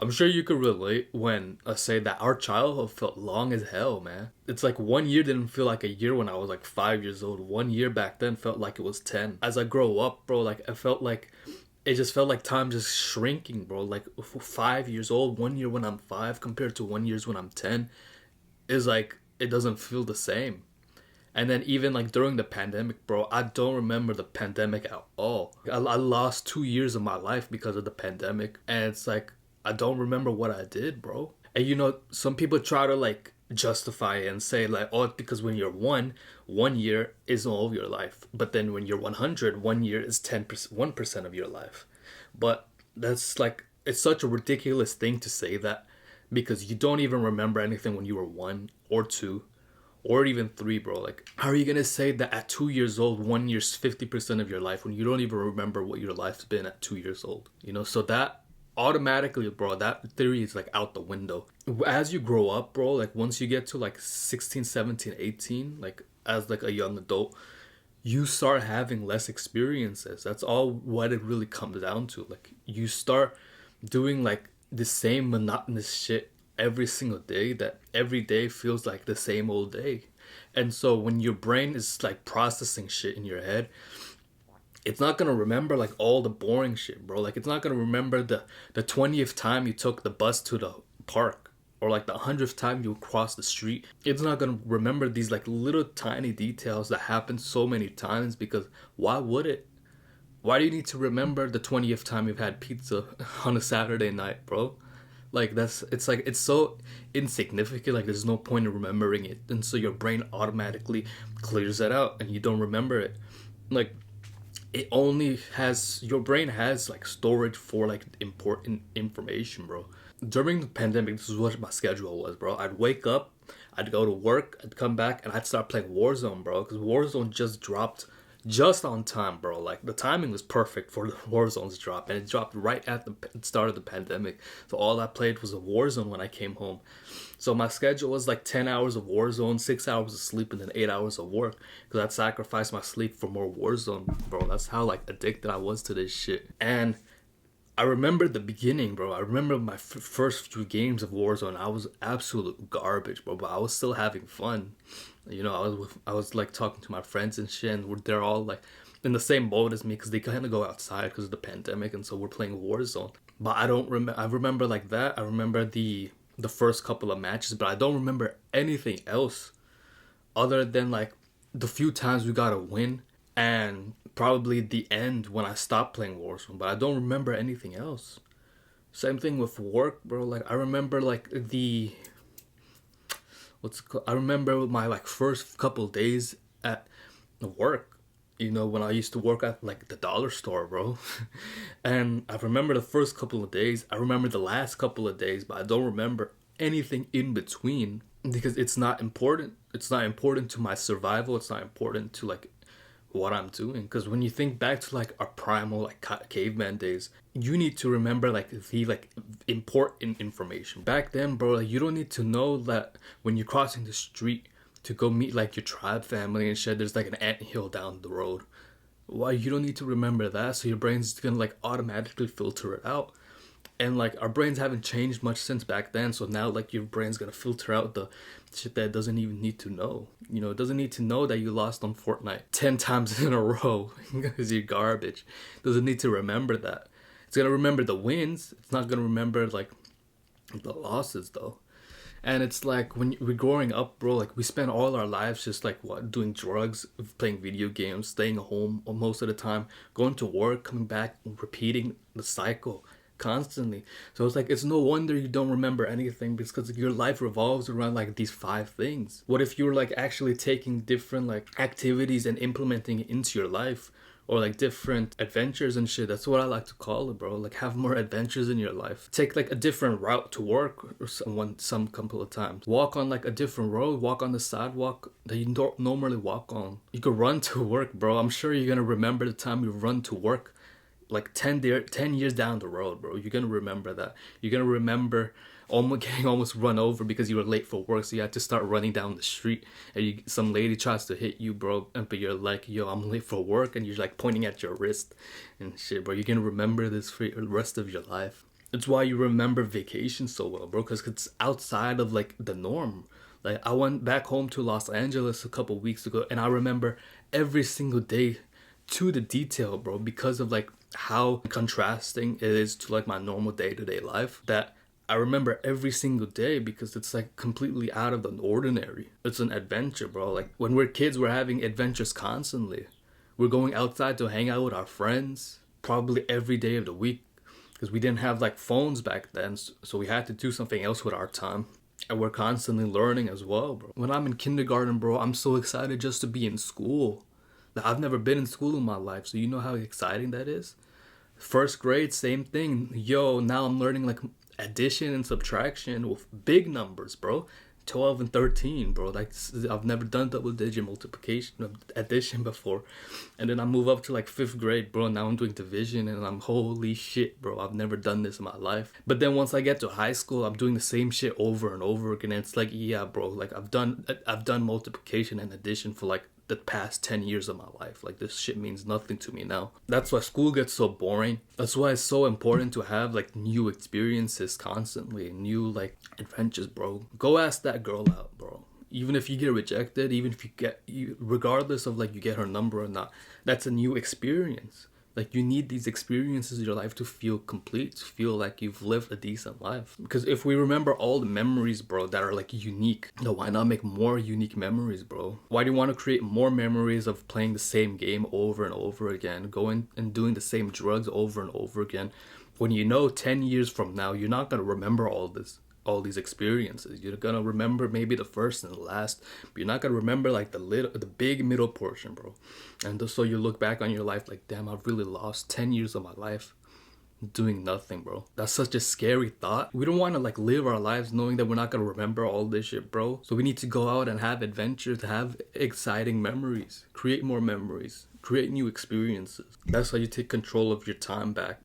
I'm sure you could relate when I say that our childhood felt long as hell, man. It's like 1 year didn't feel like a year when I was like 5 years old. 1 year back then felt like it was 10. As I grow up, bro, like I felt like it just felt like time just shrinking, bro. Like 5 years old, 1 year when I'm five compared to 1 year when I'm 10 is like it doesn't feel the same. And then even like during the pandemic, bro, I don't remember the pandemic at all. I lost 2 years of my life because of the pandemic, and it's like I don't remember what I did, bro. And some people try to like justify it and say like, oh, because when you're 1 year is all of your life, but then when you're 100, 1 year is 10%, 1% of your life. But that's like it's such a ridiculous thing to say that because you don't even remember anything when you were one or two or even three, bro. Like, how are you gonna say that at 2 years old, 1 year's 50% of your life when you don't even remember what your life's been at 2 years old? So that automatically, bro, that theory is like out the window. As you grow up, bro, like once you get to like 16, 17, 18, like as like a young adult, you start having less experiences. That's all what it really comes down to. Like you start doing like the same monotonous shit every single day, that every day feels like the same old day. And so when your brain is like processing shit in your head, it's not gonna remember like all the boring shit, bro. Like it's not gonna remember the 20th time you took the bus to the park, or like the 100th time you crossed the street. It's not gonna remember these like little tiny details that happen so many times, because why would it? Why do you need to remember the 20th time you've had pizza on a Saturday night, bro? Like it's like it's so insignificant, like there's no point in remembering it. And so your brain automatically clears that out and you don't remember it. Like it only has your brain has like storage for like important information, bro. During the pandemic, this is what my schedule was, bro. I'd wake up, I'd go to work, I'd come back, and I'd start playing Warzone, bro, because Warzone just dropped just on time, bro. Like the timing was perfect for the Warzone's drop, and it dropped right at the start of the pandemic. So all I played was a Warzone when I came home. So my schedule was like 10 hours of Warzone, 6 hours of sleep, and then 8 hours of work. Because I'd sacrifice my sleep for more Warzone, bro. That's how like addicted I was to this shit. And I remember the beginning, bro. I remember my first few games of Warzone. I was absolute garbage, bro. But I was still having fun. I was like talking to my friends and shit, and they're all like in the same boat as me because they kind of go outside because of the pandemic, and so we're playing Warzone. But I don't remember. I remember like that. I remember the first couple of matches, but I don't remember anything else other than like the few times we got a win and probably the end when I stopped playing Warzone. But I don't remember anything else. Same thing with work, bro. Like I remember like the what's it called? I remember my like first couple of days at work. When I used to work at like the dollar store, bro. And I remember the first couple of days. I remember the last couple of days, but I don't remember anything in between because it's not important. It's not important to my survival. It's not important to like what I'm doing. Because when you think back to like our primal like caveman days, you need to remember like the like important information. Back then, bro, like you don't need to know that when you're crossing the street to go meet like your tribe family and shit, there's like an anthill down the road. Why you don't need to remember that, so your brain's gonna like automatically filter it out. And like our brains haven't changed much since back then, so now like your brain's gonna filter out the shit that it doesn't even need to know. It doesn't need to know that you lost on Fortnite 10 times in a row because you're garbage. It doesn't need to remember that. It's gonna remember the wins. It's not gonna remember like the losses though. And it's like when we're growing up, bro, like we spend all our lives just like doing drugs, playing video games, staying home most of the time, going to work, coming back, repeating the cycle constantly. So it's like it's no wonder you don't remember anything, because your life revolves around like these five things. What if you were like actually taking different like activities and implementing it into your life? Or like different adventures and shit. That's what I like to call it, bro. Like have more adventures in your life. Take like a different route to work or some couple of times. Walk on like a different road. Walk on the sidewalk that you don't normally walk on. You could run to work, bro. I'm sure you're gonna remember the time you run to work like 10 years down the road, bro. You're gonna remember that. You're gonna remember getting almost run over because you were late for work, so you had to start running down the street, and some lady tries to hit you, bro, but you're like, yo, I'm late for work, and you're like pointing at your wrist and shit, bro. You're gonna remember this for the rest of your life. It's why you remember vacation so well, bro, because it's outside of like the norm. Like I went back home to Los Angeles a couple weeks ago, and I remember every single day to the detail, bro, because of like how contrasting it is to like my normal day-to-day life, that I remember every single day because it's like completely out of the ordinary. It's an adventure, bro. Like when we're kids, we're having adventures constantly. We're going outside to hang out with our friends probably every day of the week because we didn't have like phones back then, so we had to do something else with our time. And we're constantly learning as well, bro. When I'm in kindergarten, bro, I'm so excited just to be in school. Like, I've never been in school in my life, so you know how exciting that is? First grade, same thing. Yo, now I'm learning like addition and subtraction with big numbers, bro. 12 and 13, bro. Like, I've never done double digit multiplication, addition before. And then I move up to like 5th grade, bro. Now I'm doing division and I'm holy shit, bro. I've never done this in my life. But then once I get to high school, I'm doing the same shit over and over again. And it's like, yeah, bro. Like I've done multiplication and addition for like the past 10 years of my life. Like this shit means nothing to me now. That's why school gets so boring. That's why it's so important to have like new experiences constantly, new like adventures, bro. Go ask that girl out, bro. Even if you get rejected, even if regardless of like you get her number or not, that's a new experience. Like you need these experiences in your life to feel complete, to feel like you've lived a decent life. Because if we remember all the memories, bro, that are like unique, then why not make more unique memories, bro? Why do you want to create more memories of playing the same game over and over again, going and doing the same drugs over and over again, when you know 10 years from now you're not going to remember all these experiences. You're gonna remember maybe the first and the last, but you're not gonna remember like the big middle portion, bro. And so you look back on your life like, damn, I've really lost 10 years of my life doing nothing, bro. That's such a scary thought. We don't want to like live our lives knowing that we're not gonna remember all this shit, bro. So we need to go out and have adventures, have exciting memories, create more memories, create new experiences. That's how you take control of your time back.